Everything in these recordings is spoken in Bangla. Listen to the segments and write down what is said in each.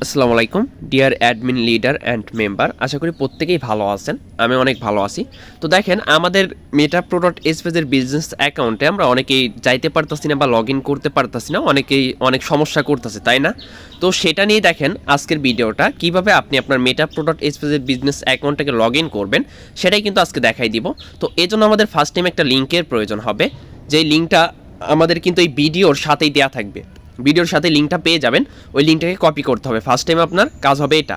আসসালামু আলাইকুম dear admin leader and member, আশা করি প্রত্যেকেই ভালো আছেন। আমি অনেক ভালো আছি। তো দেখেন, আমাদের মেটা প্রোডাক্ট এসপেজের বিজনেস অ্যাকাউন্টে আমরা অনেকেই যাইতে পারতাছি না বা লগ ইন করতে পারতাছি না, অনেকেই অনেক সমস্যা করতেছে, তাই না? তো সেটা নিয়ে দেখেন আজকের ভিডিওটা, কিভাবে আপনি আপনার মেটা প্রোডাক্ট এসপেজের বিজনেস অ্যাকাউন্টটাকে লগ ইন করবেন সেটাই কিন্তু আজকে দেখাই দিব। তো এই জন্য আমাদের ফার্স্ট টাইম একটা লিঙ্কের প্রয়োজন হবে, যেই লিঙ্কটা আমাদের কিন্তু এই ভিডিওর সাথেই দেওয়া থাকবে। ভিডিওর সাথে লিঙ্কটা পেয়ে যাবেন, ওই লিঙ্কটাকে কপি করতে হবে। ফার্স্ট টাইম আপনার কাজ হবে এটা।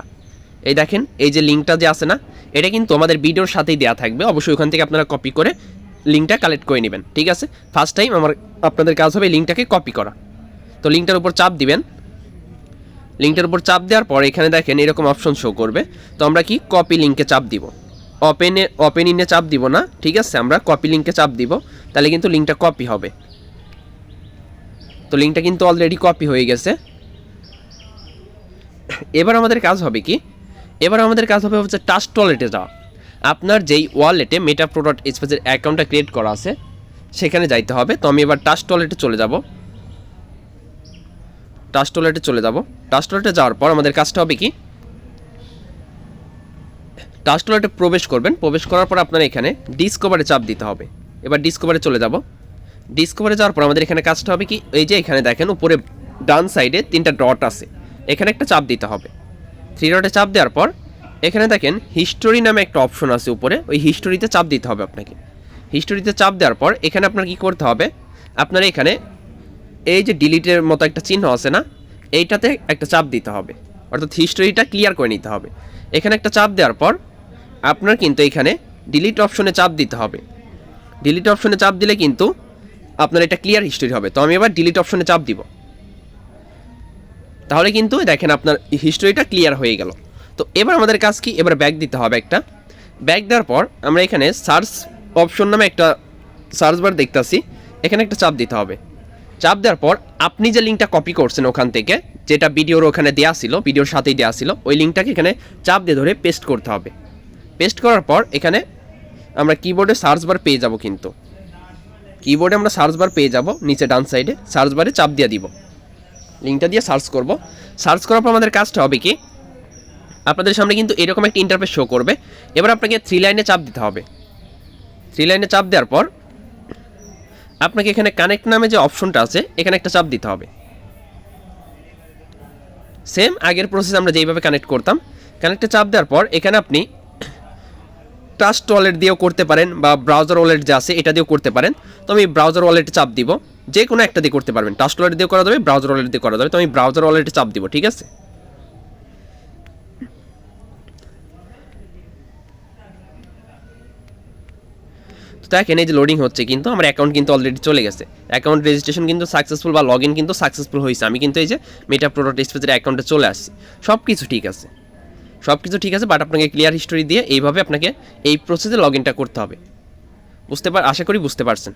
এই দেখেন, এই যে লিঙ্কটা যে আছে না, এটা কিন্তু আমাদের ভিডিওর সাথেই দেওয়া থাকবে। অবশ্যই ওখান থেকে আপনারা কপি করে লিঙ্কটা কালেক্ট করে নেবেন, ঠিক আছে? ফার্স্ট টাইম আপনাদের কাজ হবে লিঙ্কটাকে কপি করা। তো লিঙ্কটার উপর চাপ দিবেন। লিঙ্কটার উপর চাপ দেওয়ার পর এখানে দেখেন এরকম অপশন শো করবে। তো আমরা কি কপি লিঙ্কে চাপ দিব, ওপেন ইনে চাপ দিব না, ঠিক আছে? আমরা কপি লিঙ্কে চাপ দিব, তাহলে কিন্তু লিঙ্কটা কপি হবে। তো লিঙ্কটা কিন্তু অলরেডি কপি হয়ে গেছে। এবার আমাদের কাজ হবে কি, এবার আমাদের কাজ হবে হচ্ছে টাস্ক ওয়ালেটে যাওয়া। আপনার যেই ওয়ালেটে মেটা প্রোডাক্ট স্পেসের অ্যাকাউন্টটা ক্রিয়েট করা আছে সেখানে যাইতে হবে। তো আমি এবার টাস্ক ওয়ালেটে চলে যাব। টাস্ক ওয়ালেটে চলে যাব। টাস্ক ওয়ালেটে যাওয়ার পর আমাদের কাজটা হবে কি, টাস্ক ওয়ালেটে প্রবেশ করবেন। প্রবেশ করার পর আপনার এখানে ডিসকভারে চাপ দিতে হবে। এবার ডিসকভারে চলে যাব। ডিসকভারে যাওয়ার পর আমাদের এখানে কাজটা হবে কি, এই যে এখানে দেখেন উপরে ডান সাইডে 3টা ডট আছে, এখানে একটা চাপ দিতে হবে। 3 ডটে চাপ দেওয়ার পর এখানে দেখেন হিস্টোরি নামে একটা অপশন আছে উপরে, ওই হিস্টোরিতে চাপ দিতে হবে আপনাকে। হিস্টোরিতে চাপ দেওয়ার পর এখানে আপনার কী করতে হবে, আপনার এখানে এই যে ডিলিটের মতো একটা চিহ্ন আছে না, এইটাতে একটা চাপ দিতে হবে, অর্থাৎ হিস্টোরিটা ক্লিয়ার করে নিতে হবে। এখানে একটা চাপ দেওয়ার পর আপনার কিন্তু এখানে ডিলিট অপশনে চাপ দিতে হবে। ডিলিট অপশনে চাপ দিলে কিন্তু আপনার এটা ক্লিয়ার হিস্টোরি হবে। তো আমি এবার ডিলিট অপশনে চাপ দিব, তাহলে কিন্তু দেখেন আপনার হিস্টোরিটা ক্লিয়ার হয়ে গেল। তো এবার আমাদের কাজ কি, এবার ব্যাক দিতে হবে একটা। ব্যাক দেওয়ার পর আমরা এখানে সার্চ অপশন নামে একটা সার্চ বার দেখতেছি, এখানে একটা চাপ দিতে হবে। চাপ দেওয়ার পর আপনি যে লিঙ্কটা কপি করছেন ওখান থেকে, যেটা ভিডিওর ওখানে দেওয়া ছিল, ভিডিওর সাথেই দেওয়া ছিল, ওই লিঙ্কটাকে এখানে চাপ দিয়ে ধরে পেস্ট করতে হবে। পেস্ট করার পর এখানে আমরা কিবোর্ডে সার্চ বার পেয়ে যাব। কিন্তু কিবোর্ডে আমরা সার্চ বার পেয়ে যাব, নিচে ডান সাইডে সার্চ বারে চাপ দিয়ে দিব। লিঙ্কটা দিয়ে সার্চ করব। সার্চ করার পর আমাদের কাজটা হবে কি, আপনাদের সামনে কিন্তু এরকম একটা ইন্টারফেস শো করবে। এবার আপনাকে 3 লাইনে চাপ দিতে হবে। 3 লাইনে চাপ দেওয়ার পর আপনাকে এখানে কানেক্ট নামে যে অপশনটা আছে এখানে একটা চাপ দিতে হবে। সেম আগের প্রসেস আমরা যেইভাবে কানেক্ট করতাম। কানেক্টে চাপ দেওয়ার পর এখানে আপনি ট্রাস্ট ওয়ালেট দিয়েও করতে পারেন, বা ব্রাউজার ওয়ালেট যে আছে এটা দিয়েও করতে পারেন। তো আমি ব্রাউজার ওয়ালেটে চাপ দিব, যে কোনো একটা দিয়ে করতে পারবেন। ট্রাস্ট ওয়ালেট দিয়ে করা যাবে, ব্রাউজার ওয়ালেট দিয়ে করা যাবে। তো আমি ব্রাউজার ওয়ালেটে চাপ দিব, ঠিক আছে? তো দেখেন এই যে লোডিং হচ্ছে, কিন্তু আমার অ্যাকাউন্ট কিন্তু অলরেডি চলে গেছে। অ্যাকাউন্ট রেজিস্ট্রেশন কিন্তু সাকসেসফুল, বা লগ ইন কিন্তু সাকসেসফুল হয়েছে। আমি কিন্তু এই যে মেটা প্রোডাক্ট স্পেসের অ্যাকাউন্টে চলে আসছি। সব কিছু ঠিক আছে, সব কিছু ঠিক আছে। বাট আপনাকে ক্লিয়ার হিস্টোরি দিয়ে এইভাবে আপনাকে এই প্রসেসে লগ ইনটা করতে হবে। আশা করি বুঝতে পারছেন।